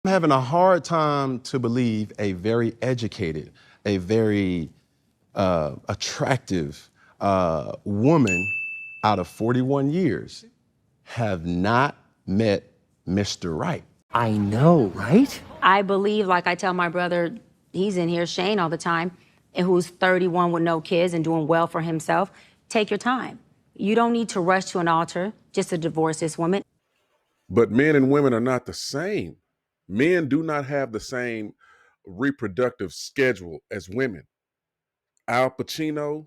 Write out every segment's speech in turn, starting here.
I'm having a hard time to believe a very educated, a very attractive woman out of 41 years have not met Mr. Right. I know, right? I believe, like I tell my brother, he's in here, Shane, all the time, and who's 31 with no kids and doing well for himself. Take your time. You don't need to rush to an altar just to divorce this woman. But men and women are not the same. Men do not have the same reproductive schedule as women. Al Pacino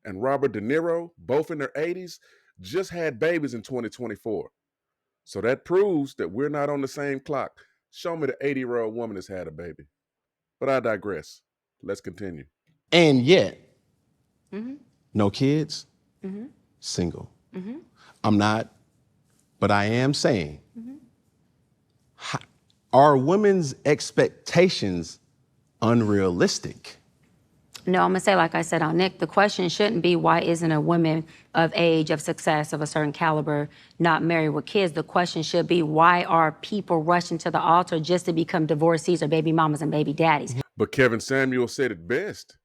and Robert De Niro, both in their 80s, just had babies in 2024. So that proves that we're not on the same clock. Show me the 80-year-old woman that's had a baby. But I digress. Let's continue. And yet, no kids, single. I'm not, but I am saying, are women's expectations unrealistic? No, I'm gonna say, like I said on Nick, the question shouldn't be why isn't a woman of age, of success, of a certain caliber not married with kids? The question should be why are people rushing to the altar just to become divorcees or baby mamas and baby daddies? But Kevin Samuel said it best.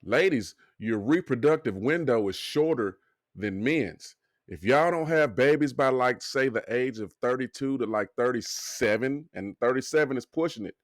Ladies, your reproductive window is shorter than men's. If y'all don't have babies by, like, say, the age of 32 to like 37, and 37 is pushing it,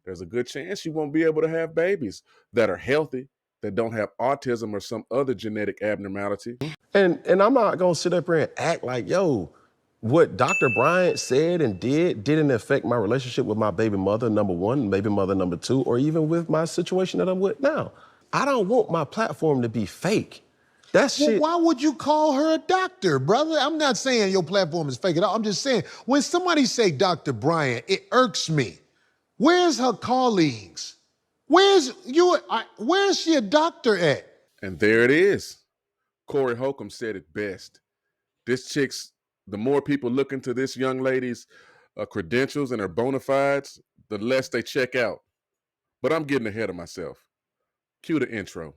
there's a good chance you won't be able to have babies that are healthy, that don't have autism or some other genetic abnormality. And I'm not gonna sit up here and act like, yo, what Dr. Bryant said and didn't affect my relationship with my baby mother, number one, baby mother, number two, or even with my situation that I'm with now. I don't want my platform to be fake. That shit. Well, why would you call her a doctor, brother? I'm not saying your platform is fake at all. I'm just saying, when somebody say Dr. Bryant, it irks me. Where's her colleagues? Where's she a doctor at? And there it is. Corey Holcomb said it best. The more people look into this young lady's credentials and her bona fides, the less they check out. But I'm getting ahead of myself. Cue the intro.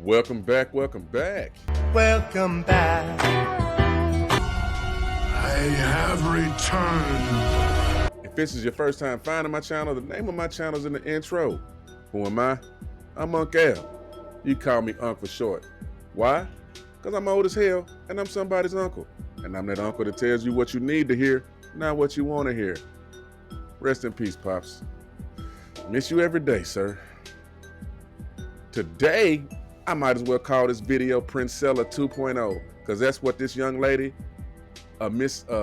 Welcome back, welcome back. Welcome back. I have returned. If this is your first time finding my channel, the name of my channel is in the intro. Who am I? I'm Unc L. You call me Unc for short. Why? Because I'm old as hell and I'm somebody's uncle. And I'm that uncle that tells you what you need to hear, not what you want to hear. Rest in peace, Pops. Miss you every day, sir. Today, I might as well call this video Princella 2.0, because that's what this young lady, Mrs.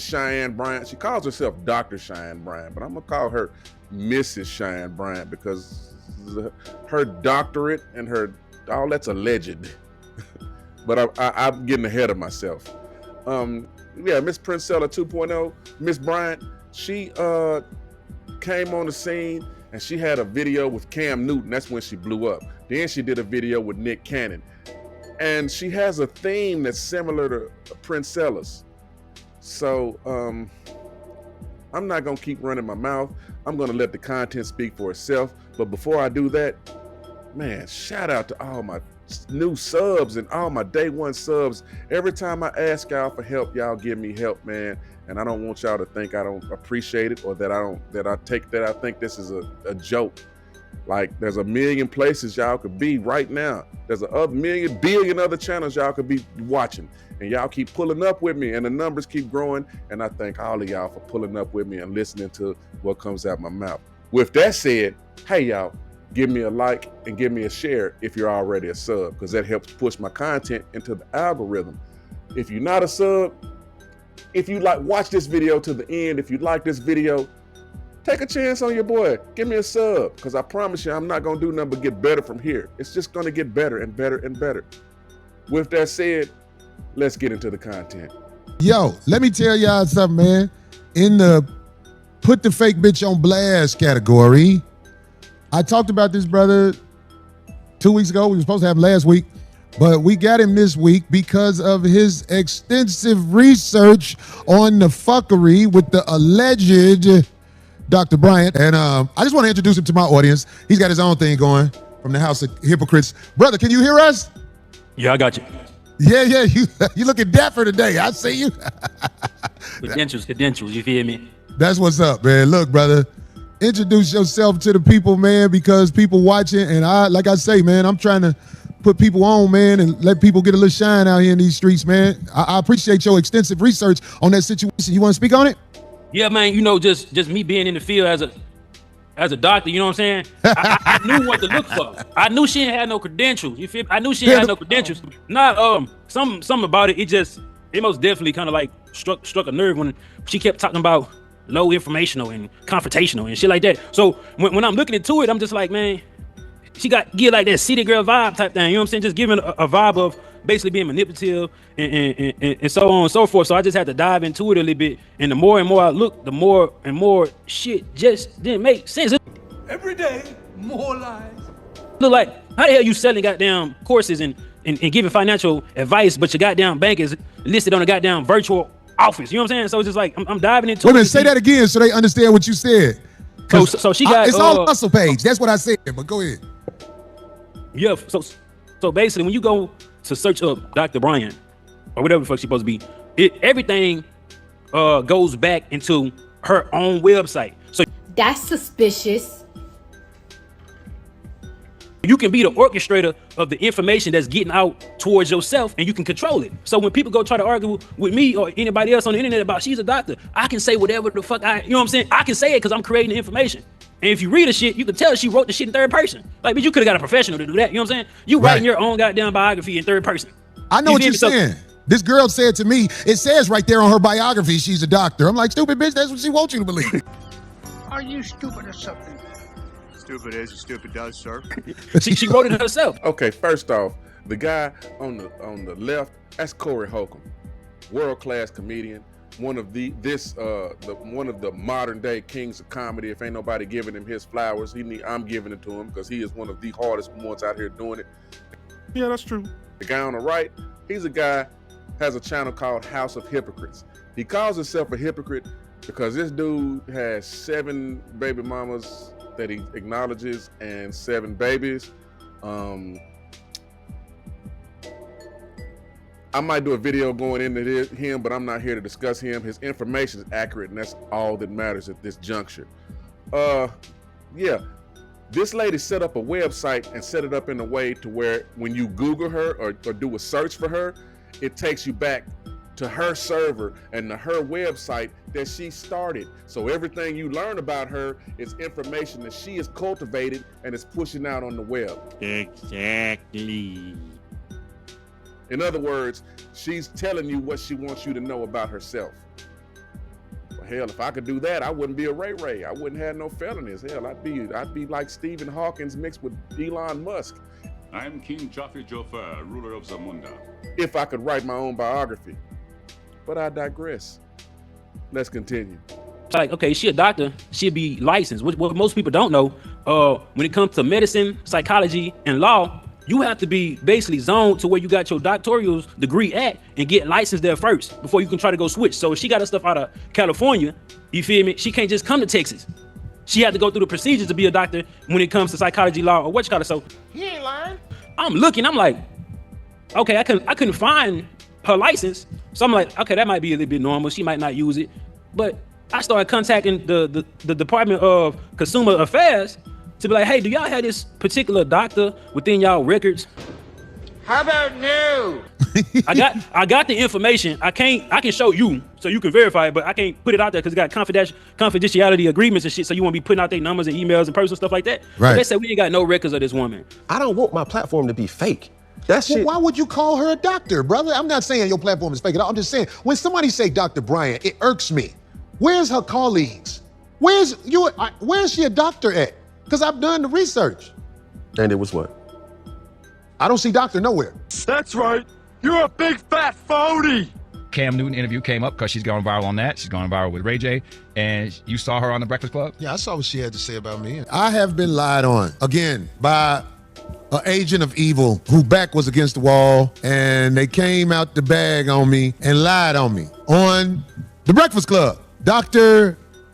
Cheyenne Bryant, she calls herself Dr. Cheyenne Bryant, but I'm going to call her Mrs. Cheyenne Bryant because her doctorate and all that's alleged. But I'm getting ahead of myself. Miss Princella 2.0, Miss Bryant, she came on the scene and she had a video with Cam Newton. That's when she blew up. Then she did a video with Nick Cannon. And she has a theme that's similar to Princella's. So I'm not gonna keep running my mouth. I'm gonna let the content speak for itself. But before I do that, man, shout out to all my new subs and all my day one subs. Every time I ask y'all for help, y'all give me help, man. And I don't want y'all to think I don't appreciate it or that I think this is a joke. Like, there's a million places y'all could be right now. There's a billion other channels y'all could be watching. And y'all keep pulling up with me and the numbers keep growing. And I thank all of y'all for pulling up with me and listening to what comes out my mouth. With that said, hey y'all, give me a like and give me a share if you're already a sub, because that helps push my content into the algorithm. If you're not a sub, if you watch this video to the end, if you like this video, take a chance on your boy. Give me a sub, because I promise you I'm not going to do nothing but get better from here. It's just going to get better and better and better. With that said, let's get into the content. Yo, let me tell y'all something, man. In the put the fake bitch on blast category, I talked about this brother 2 weeks ago. We were supposed to have him last week, but we got him this week because of his extensive research on the fuckery with the alleged Dr. Bryant. And I just want to introduce him to my audience. He's got his own thing going from the House of Hypocrites. Brother, can you hear us? Yeah, I got you. Yeah, you looking dapper today. I see you. Credentials, you feel me? That's what's up, man. Look, brother, introduce yourself to the people, man, because people watching, and like I say, man, I'm trying to put people on, man, and let people get a little shine out here in these streets, man. I appreciate your extensive research on that situation. You want to speak on it? Yeah, man, you know, just me being in the field as a doctor, you know what I'm saying? I knew what to look for. I knew she ain't had no credentials. You feel me? I knew she ain't had no credentials. Not something about it. It most definitely kind of like struck a nerve when she kept talking about low informational and confrontational and shit like that. So when I'm looking into it, I'm just like, man, she give like that city girl vibe type thing. You know what I'm saying? Just giving a vibe of basically being manipulative and so on and so forth. So I just had to dive into it a little bit. And the more and more I looked, the more and more shit just didn't make sense. Every day, more lies. Look like, how the hell you selling goddamn courses and giving financial advice, but your goddamn bank is listed on a goddamn virtual office? You know what I'm saying? So it's just like, I'm diving into it. Wait a minute, say that again so they understand what you said. So she got... It's on the hustle page. That's what I said, but go ahead. Yeah, so basically, when you go to search up Dr. Bryant, or whatever the fuck she's supposed to be, everything goes back into her own website. So that's suspicious. you can be the orchestrator of the information that's getting out towards yourself, and you can control it. So when people go try to argue with me or anybody else on the internet about she's a doctor, I can say whatever the fuck you know what I'm saying? I can say it because I'm creating the information. And if you read the shit, you can tell she wrote the shit in third person. Like, but you could have got a professional to do that. You know what I'm saying? You writing your own goddamn biography in third person. I know what you're saying. This girl said to me, it says right there on her biography, she's a doctor. I'm like, stupid bitch, that's what she wants you to believe. Are you stupid or something? Stupid is, stupid does, sir. she wrote it herself. Okay, first off, the guy on the left, that's Corey Holcomb, world-class comedian, one of the modern day kings of comedy. If ain't nobody giving him his flowers, I'm giving it to him because he is one of the hardest ones out here doing it. Yeah, that's true. The guy on the right, he's a guy, has a channel called House of Hypocrites. He calls himself a hypocrite because this dude has 7 baby mamas that he acknowledges and 7 babies. I might do a video going into him, but I'm not here to discuss him. His information is accurate, and that's all that matters at this juncture. Yeah, this lady set up a website and set it up in a way to where when you Google her or do a search for her, it takes you back to her server and to her website that she started. So everything you learn about her is information that she has cultivated and is pushing out on the web. Exactly. In other words, she's telling you what she wants you to know about herself. Well, hell, if I could do that, I wouldn't be a Ray Ray. I wouldn't have no felonies. Hell, I'd be like Stephen Hawkins mixed with Elon Musk. I'm King Jaffe Joffer, ruler of Zamunda. If I could write my own biography. But I digress. Let's continue. Like, okay, she a doctor, she'd be licensed. What most people don't know, when it comes to medicine, psychology, and law, you have to be basically zoned to where you got your doctoral degree at and get licensed there first before you can try to go switch. So if she got her stuff out of California, you feel me? She can't just come to Texas. She had to go through the procedures to be a doctor when it comes to psychology, law, or what you call it. So He ain't lying. I'm looking, I'm like, okay, I couldn't find her license. So I'm like, okay, that might be a little bit normal. She might not use it. But I started contacting the Department of Consumer Affairs to be like, hey, do y'all have this particular doctor within y'all records? How about no? I got the information. I can show you so you can verify it, but I can't put it out there because it got confidentiality agreements and shit. So you won't be putting out their numbers and emails and personal stuff like that. Right. So they said we ain't got no records of this woman. I don't want my platform to be fake. That shit. Well, why would you call her a doctor, brother? I'm not saying your platform is fake at all. I'm just saying, when somebody say Dr. Bryant, it irks me. Where's her colleagues? Where's she a doctor at? Because I've done the research. And it was what? I don't see doctor nowhere. That's right. You're a big fat phony. Cam Newton interview came up because she's gone viral on that. She's gone viral with Ray J. And you saw her on The Breakfast Club? Yeah, I saw what she had to say about me. I have been lied on, again, by an agent of evil whose back was against the wall, and they came out the bag on me and lied on me on The Breakfast Club.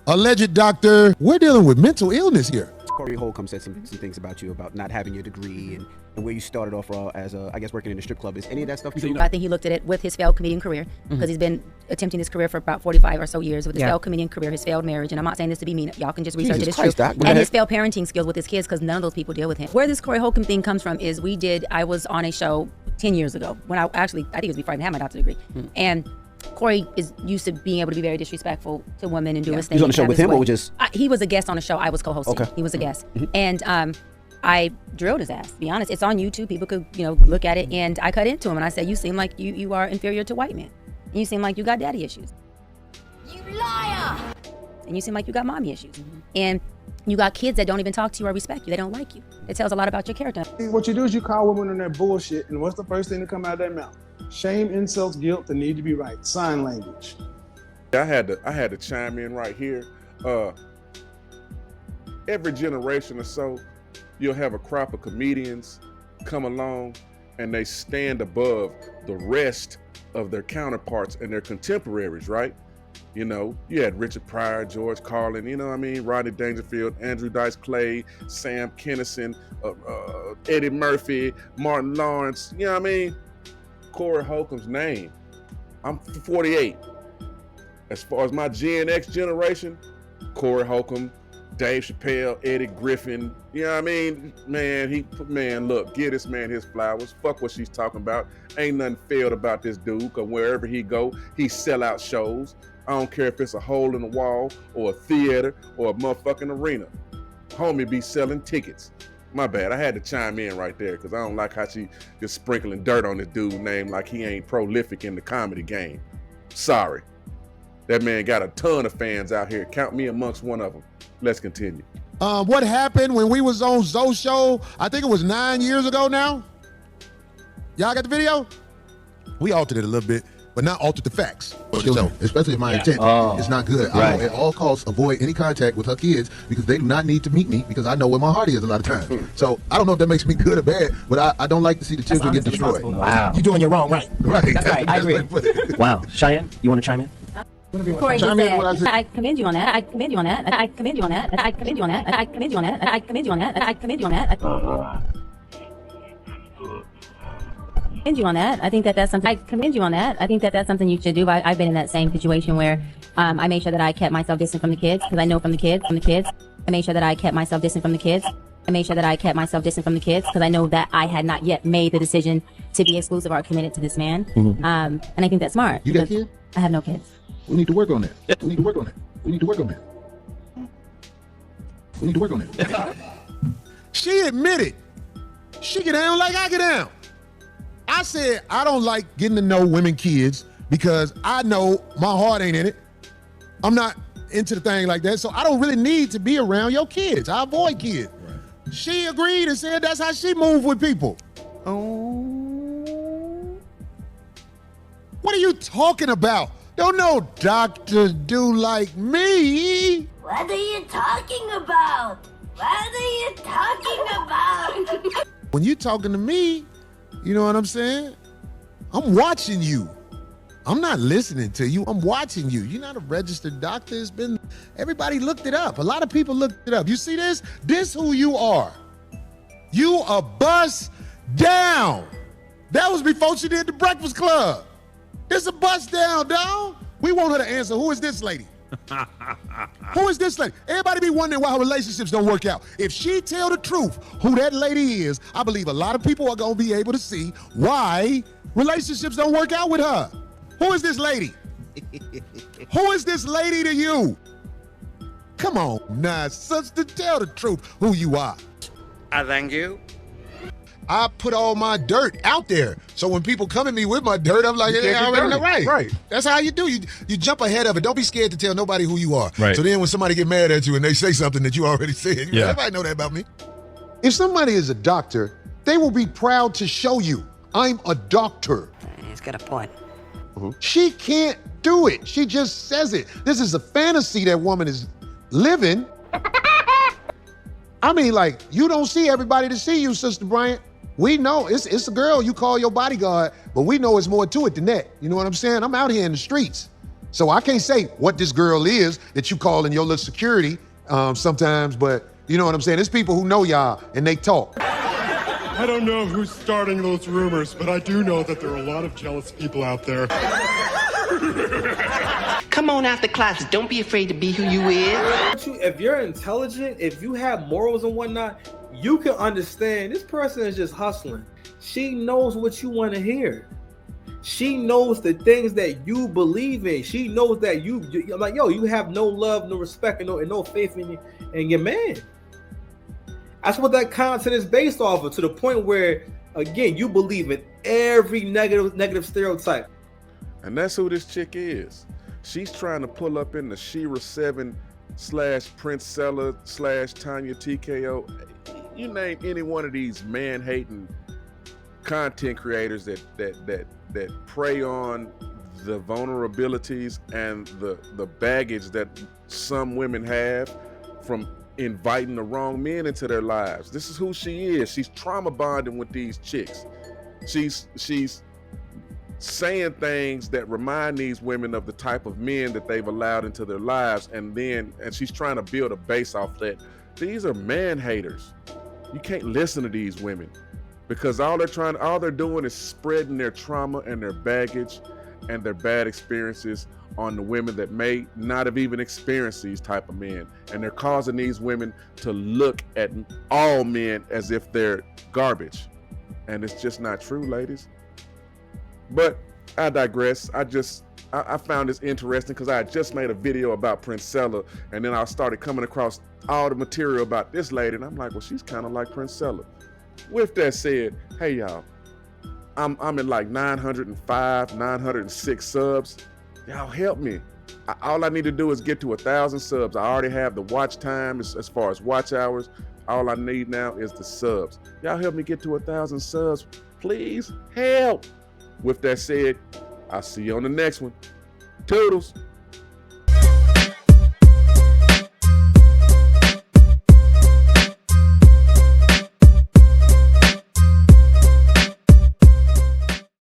Alleged doctor, we're dealing with mental illness here. Corey Holcomb said some things about you, about not having your degree and where you started off as I guess working in a strip club. Is any of that stuff true? I think he looked at it with his failed comedian career, because he's been attempting his career for about 45 or so years, with his failed comedian career, his failed marriage, and I'm not saying this to be mean. Y'all can just research it. It's true. And his failed parenting skills with his kids, because none of those people deal with him. Where this Corey Holcomb thing comes from is I was on a show 10 years ago when I think it was before I even had my doctorate degree. And Corey is used to being able to be very disrespectful to women and do his thing. You was on the show with him, or just? He was a guest on a show I was co-hosting. Okay. He was a guest. And I drilled his ass, to be honest. It's on YouTube. People could, look at it. And I cut into him and I said, you seem like you are inferior to white men. And you seem like you got daddy issues. You liar! And you seem like you got mommy issues. And you got kids that don't even talk to you or respect you. They don't like you. It tells a lot about your character. What you do is you call women on their bullshit, and what's the first thing to come out of their mouth? Shame, insults, guilt, the need to be right. Sign language. I had to chime in right here. Every generation or so, you'll have a crop of comedians come along and they stand above the rest of their counterparts and their contemporaries, right? You had Richard Pryor, George Carlin, Rodney Dangerfield, Andrew Dice Clay, Sam Kinison, Eddie Murphy, Martin Lawrence, Corey Holcomb's name. I'm 48. As far as my Gen X generation, Corey Holcomb, Dave Chappelle, Eddie Griffin, Man, look, give this man his flowers. Fuck what she's talking about. Ain't nothing failed about this dude, because wherever he go, he sell out shows. I don't care if it's a hole in the wall or a theater or a motherfucking arena. Homie be selling tickets. My bad, I had to chime in right there because I don't like how she just sprinkling dirt on this dude's name like he ain't prolific in the comedy game. Sorry. That man got a ton of fans out here. Count me amongst one of them. Let's continue. What happened when we was on Zoe's show, I think it was 9 years ago now? Y'all got the video? We altered it a little bit, but not altered the facts. Especially if my intent is not good. I will at all costs avoid any contact with her kids because they do not need to meet me because I know where my heart is a lot of times. So I don't know if that makes me good or bad, but I don't like to see the children get destroyed. Wow. You're doing your wrong, right? Right. That's right. I agree. Wow. Cheyenne, you want to chime in? Corey just said, I commend you on that. I commend you on that. I commend you on that. I commend you on that. I commend you on that. I commend you on that. I commend you on that. Commend you on that. I think that's something. I commend you on that. I think that's something you should do. I've been in that same situation where I made sure that I kept myself distant from the kids because I know from the kids. I made sure that I kept myself distant from the kids. I made sure that I kept myself distant from the kids because I know that I had not yet made the decision to be exclusive or committed to this man. And I think that's smart. You got kids? I have no kids. We need to work on that. We need to work on that. We need to work on that. We need to work on that. She admitted. She get down like I get down. I said I don't like getting to know women kids because I know my heart ain't in it. I'm not into the thing like that, so I don't really need to be around your kids. I avoid kids. Right. She agreed and said that's how she moved with people. Oh. What are you talking about? Don't no doctors do like me. What are you talking about? What are you talking about? When you talking to me, you know what I'm saying? I'm watching you. I'm not listening to you. I'm watching you. You're not a registered doctor. Everybody looked it up. A lot of people looked it up. You see this? This who you are. You a bust down. That was before she did The Breakfast Club. This a bust down, dog. We want her to answer. Who is this lady? Who is this lady? Everybody be wondering why her relationships don't work out. If she tell the truth, who that lady is, I believe a lot of people are gonna be able to see why relationships don't work out with her. Who is this lady? Who is this lady to you? Come on, now, sister, tell the truth who you are. I thank you. I put all my dirt out there. So when people come at me with my dirt, I'm like, hey, I already know. Right. That's how you do. You jump ahead of it. Don't be scared to tell nobody who you are. Right. So then when somebody get mad at you and they say something that you already said, everybody know that about me. If somebody is a doctor, they will be proud to show you, I'm a doctor. He's got a point. She can't do it. She just says it. This is a fantasy that woman is living. I mean, like, you don't see everybody to see you, Sister Bryant. We know it's a girl you call your bodyguard, but we know it's more to it than that. You know what I'm saying? I'm out here in the streets. So I can't say what this girl is that you call in your little security sometimes, but you know what I'm saying? There's people who know y'all and they talk. I don't know who's starting those rumors, but I do know that there are a lot of jealous people out there. Come on out the closet. Don't be afraid to be who you is. If you're intelligent, if you have morals and whatnot, you can understand this person is just hustling. She knows what you want to hear. She knows the things that you believe in. She knows that you like, yo, you have no love, no respect, and no faith in your man. That's what that content is based off of, to the point where, again, you believe in every negative stereotype. And that's who this chick is. She's trying to pull up in the Shira 7 / Princella / Tanya TKO. You name any one of these man-hating content creators that prey on the vulnerabilities and the baggage that some women have from inviting the wrong men into their lives. This is who she is. She's trauma bonding with these chicks. She's saying things that remind these women of the type of men that they've allowed into their lives, and she's trying to build a base off that. These are man haters. You can't listen to these women because all they're doing is spreading their trauma and their baggage and their bad experiences on the women that may not have even experienced these type of men. And they're causing these women to look at all men as if they're garbage. And it's just not true, ladies. But I digress. I found this interesting because I had just made a video about Princella, and then I started coming across all the material about this lady, and I'm like, well, she's kind of like Princella. With that said, hey y'all, I'm in like 905, 906 subs. Y'all help me. All I need to do is get to 1,000 subs. I already have the watch time as far as watch hours. All I need now is the subs. Y'all help me get to 1,000 subs, please. Help. With that said, I'll see you on the next one. Toodles.